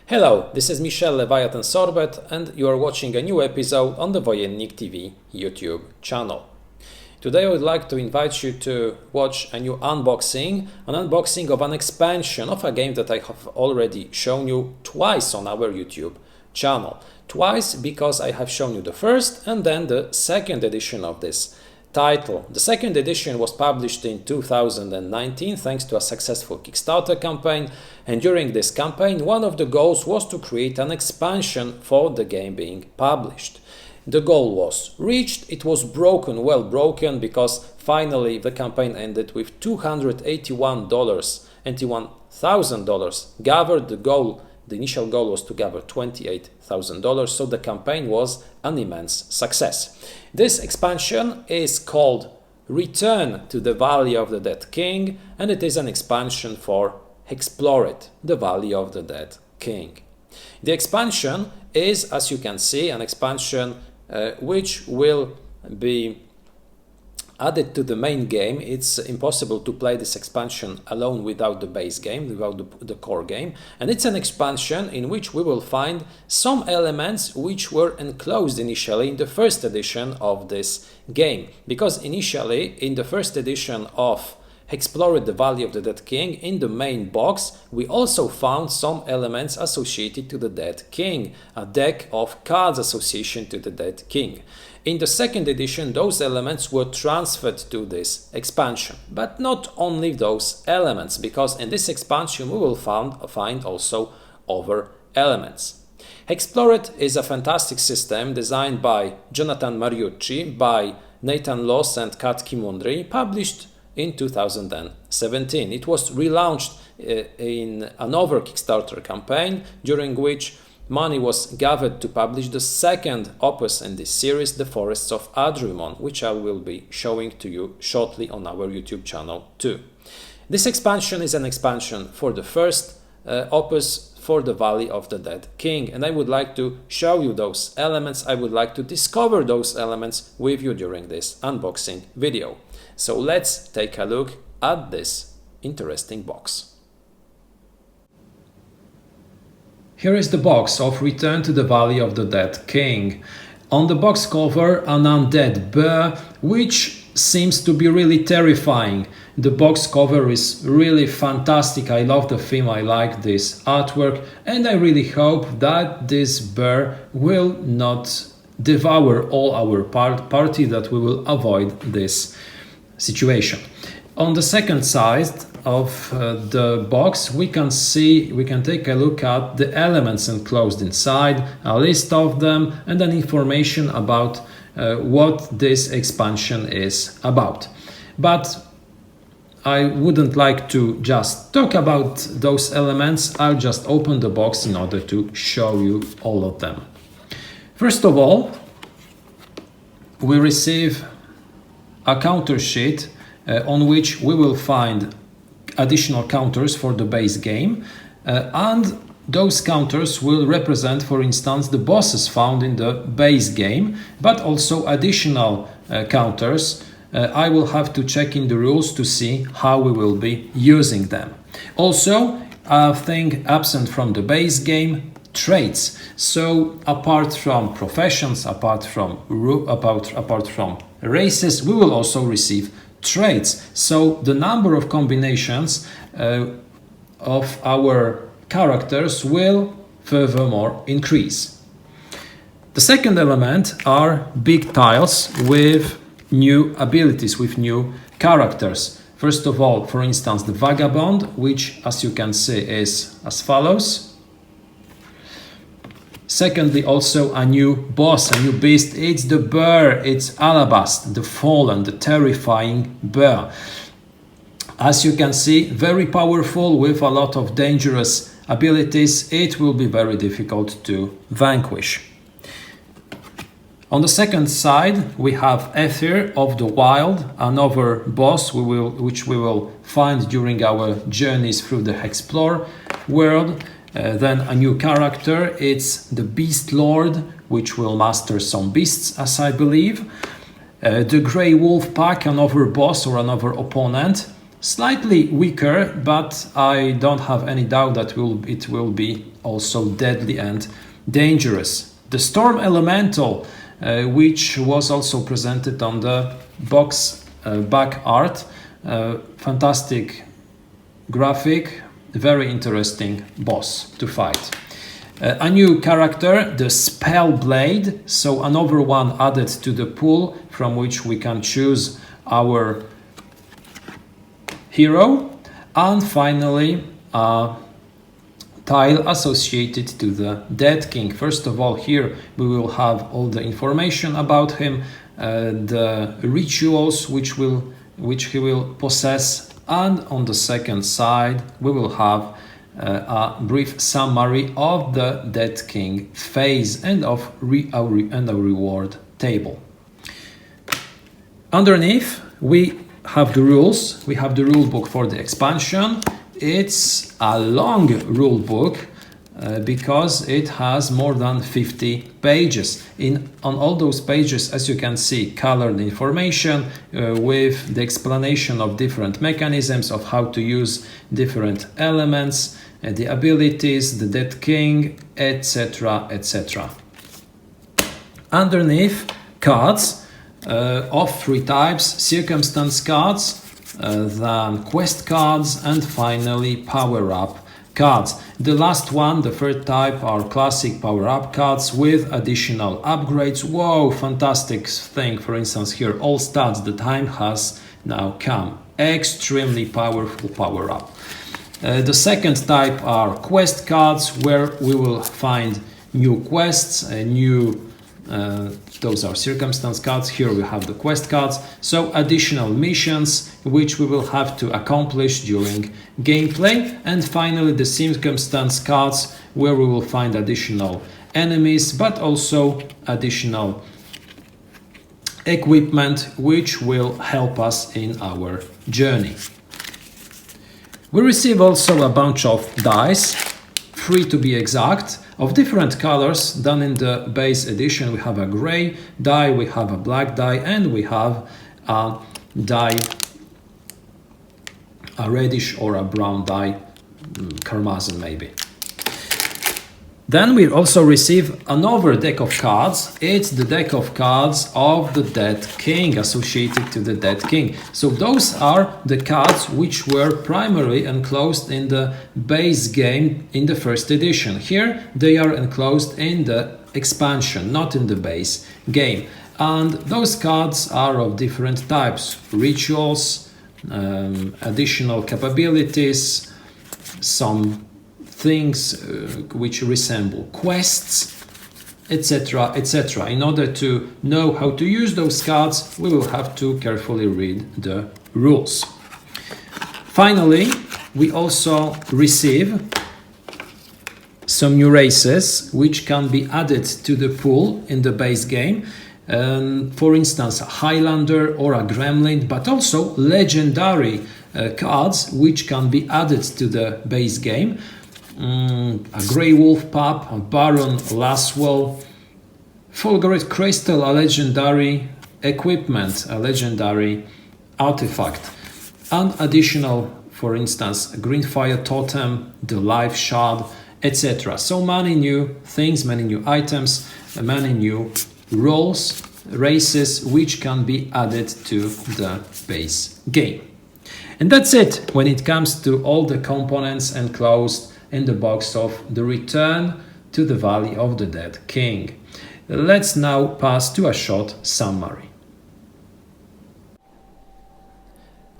Hello, this is Michel Leviathan Sorbet and you are watching a new episode on the Wojennik TV YouTube channel. Today I would like to invite you to watch a new unboxing, of an expansion of a game that I have already shown you twice on our YouTube channel. Twice because I have shown you the first and then the second edition of this title. The second edition was published in 2019 thanks to a successful Kickstarter campaign, and during this campaign one of the goals was to create an expansion for the game being published. The goal was reached, it was well broken, because finally the campaign ended with $281,000 gathered. The initial goal was to gather $28,000, so the campaign was an immense success. This expansion is called Return to the Valley of the Dead King, and it is an expansion for HEXplore, the Valley of the Dead King. The expansion is, as you can see, an expansion which will be added to the main game. It's impossible to play this expansion alone without the base game, without the core game, and it's an expansion in which we will find some elements which were enclosed initially in the first edition of this game, because initially in the first edition of HEXplore the Valley of the Dead King, in the main box we also found some elements associated to the Dead King, a deck of cards association to the Dead King. In the second edition those elements were transferred to this expansion, but not only those elements, because in this expansion we will find also other elements. HEXplore is a fantastic system designed by Jonathan Mariucci, by Nathan Loss and Kat Kimundri, published in 2017. It was relaunched in another Kickstarter campaign, during which money was gathered to publish the second opus in this series, The Forests of Adrumon, which I will be showing to you shortly on our YouTube channel too. This expansion is an expansion for the first opus, for the Valley of the Dead King, and I would like to show you those elements. I would like to discover those elements with you during this unboxing video. So let's take a look at this interesting box. Here is the box of Return to the Valley of the Dead King. On the box cover, an undead bear, which seems to be really terrifying. The box cover is really fantastic. I love the theme, I like this artwork, and I really hope that this bear will not devour all our party, that we will avoid this situation. On the second side of the box we can take a look at the elements enclosed inside, a list of them, and then information about what this expansion is about. But I wouldn't like to just talk about those elements. I'll just open the box in order to show you all of them. First of all, we receive a counter sheet on which we will find additional counters for the base game, and those counters will represent, for instance, the bosses found in the base game, but also additional counters. I will have to check in the rules to see how we will be using them. Also, a thing absent from the base game: traits. So apart from professions, apart from races, we will also receive traits. So the number of combinations of our characters will furthermore increase. The second element are big tiles with new abilities, with new characters. First of all, for instance, the Vagabond, which, as you can see, is as follows. Secondly, also a new boss, a new beast. It's the bear, it's Alabast, the fallen, the terrifying bear. As you can see, very powerful with a lot of dangerous abilities. It will be very difficult to vanquish. On the second side, we have Ether of the Wild, another boss which we will find during our journeys through the HEXplore world. Then a new character, it's the Beast Lord, which will master some beasts, as I believe. The Grey Wolf Pack, another boss or another opponent. Slightly weaker, but I don't have any doubt that it will be also deadly and dangerous. The Storm Elemental, which was also presented on the box back art, fantastic graphic, very interesting boss to fight. A new character, the Spellblade, so another one added to the pool from which we can choose our hero. And finally a tile associated to the Dead King. First of all, here we will have all the information about him, the rituals which he will possess, and on the second side we will have a brief summary of the Dead King phase and of a reward table. Underneath we have the rules. We have the rule book for the expansion. It's a long rule book because it has more than 50 pages. On all those pages, as you can see, colored information with the explanation of different mechanisms of how to use different elements, the abilities, the Dead King, etc., etc. Underneath, cards of 3 types: circumstance cards, then quest cards, and finally power-up cards. The last one, the 3rd type, are classic power-up cards with additional upgrades. Whoa, fantastic thing. For instance, here, all stats, the time has now come. Extremely powerful power-up. The 2nd type are quest cards, where we will find new quests, those are circumstance cards. Here we have the quest cards, so additional missions which we will have to accomplish during gameplay. And finally the circumstance cards, where we will find additional enemies but also additional equipment which will help us in our journey. We receive also a bunch of dice, 3 to be exact, of different colors than in the base edition. We have a gray die, we have a black die, and we have a die, a reddish or a brown die, Karmazin maybe. Then we also receive another deck of cards. It's the deck of cards of the Dead King, associated to the Dead King. So those are the cards which were primarily enclosed in the base game in the 1st edition. Here they are enclosed in the expansion, not in the base game. And those cards are of different types: rituals, additional capabilities, some things which resemble quests, etc., etc. In order to know how to use those cards, we will have to carefully read the rules. Finally, we also receive some new races which can be added to the pool in the base game. For instance, a Highlander or a Gremlin, but also legendary cards which can be added to the base game. A Grey Wolf Pup, a Baron Laswell, Fulgurate Crystal, a legendary equipment, a legendary artifact, and additional, for instance, Greenfire Totem, the Life Shard, etc. So many new things, many new items, many new roles, races which can be added to the base game. And that's it when it comes to all the components enclosed in the box of the Return to the Valley of the Dead King. Let's now pass to a short summary.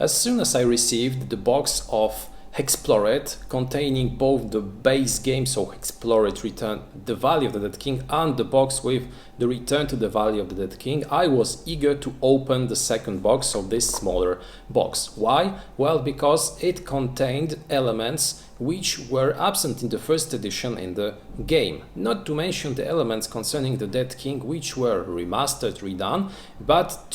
As soon as I received the box of HEXplore containing both the base game, so HEXplore Return the Valley of the Dead King, and the box with the Return to the Valley of the Dead King, I was eager to open the 2nd box of this smaller box. Why? Well, because it contained elements which were absent in the 1st edition in the game. Not to mention the elements concerning the Dead King which were remastered, redone, but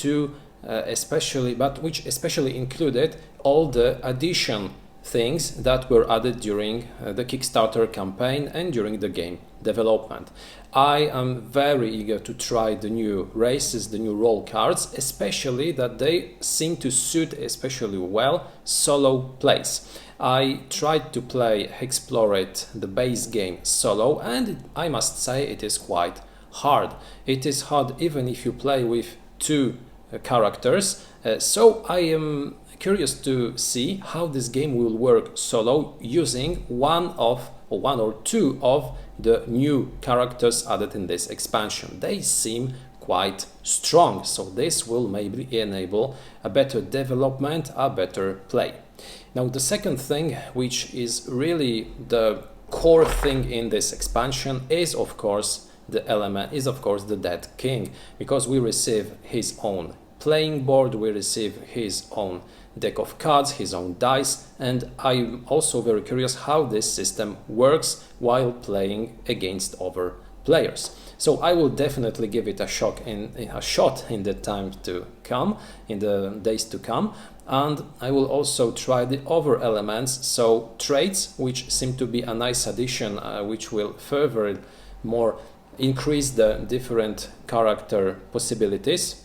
which especially included all the addition things that were added during the Kickstarter campaign and during the game development. I am very eager to try the new races, the new role cards, especially that they seem to suit especially well solo plays. I tried to play HEXplore, the base game, solo, and I must say it is quite hard. It is hard even if you play with two characters, so I am curious to see how this game will work solo using one or two of the new characters added in this expansion. They seem quite strong, so this will maybe enable a better development, a better play. Now the second thing, which is really the core thing in this expansion, is of course the Dead King, because we receive his own playing board, we receive his own deck of cards, his own dice, and I'm also very curious how this system works while playing against other players. So I will definitely give it a shot in the time to come, in the days to come, and I will also try the other elements, so traits, which seem to be a nice addition, which will further more increase the different character possibilities,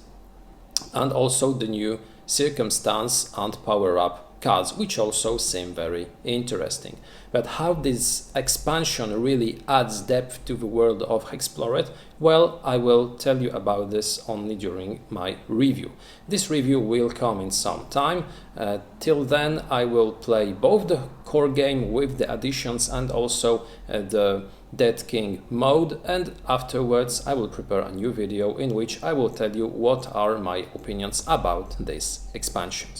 and also the new circumstance and power-up cards, which also seem very interesting. But how this expansion really adds depth to the world of HEXplore, well, I will tell you about this only during my review. This review will come in some time. Till then I will play both the core game with the additions and also the Dead King mode, and afterwards I will prepare a new video in which I will tell you what are my opinions about this expansion.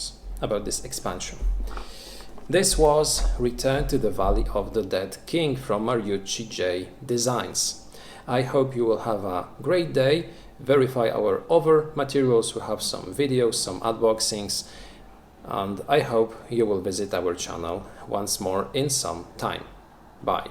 This was Return to the Valley of the Dead King from Mariucci J Designs. I hope you will have a great day. Verify our other materials, we have some videos, some unboxings, and I hope you will visit our channel once more in some time. Bye.